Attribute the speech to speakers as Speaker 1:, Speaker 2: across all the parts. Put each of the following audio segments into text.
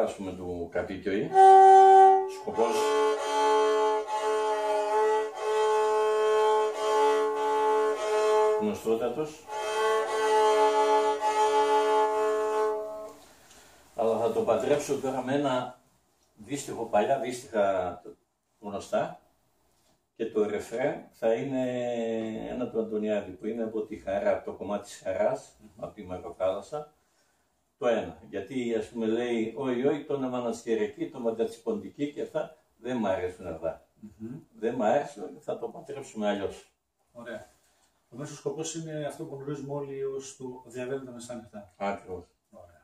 Speaker 1: ας πούμε του καπίκιοι. Σκοπός γνωστότατος. Αλλά θα το παντρέψω τώρα με ένα δύστιχο, παλιά δύστιχα γνωστά, και το ρεφρέν θα είναι ένα του Αντωνιάδη που είναι από τη Χαρά, από το κομμάτι της Χαράς, από τη Μαυροκάλασσα, το ένα. Γιατί ας πούμε λέει όχι, το Νεμαναστηριακή, το Μαντατσιποντική και αυτά δεν μ' αρέσουν αυτά. Δεν μ' αρέσουν, θα το παντρέψουμε αλλιώς.
Speaker 2: Ωραία. Ο μέσος σκοπός είναι αυτό που γνωρίζουμε όλοι ως το διαβαίνουν τα μεσάνυχτα.
Speaker 1: Ακριβώς.
Speaker 2: Ωραία.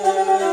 Speaker 3: Seven,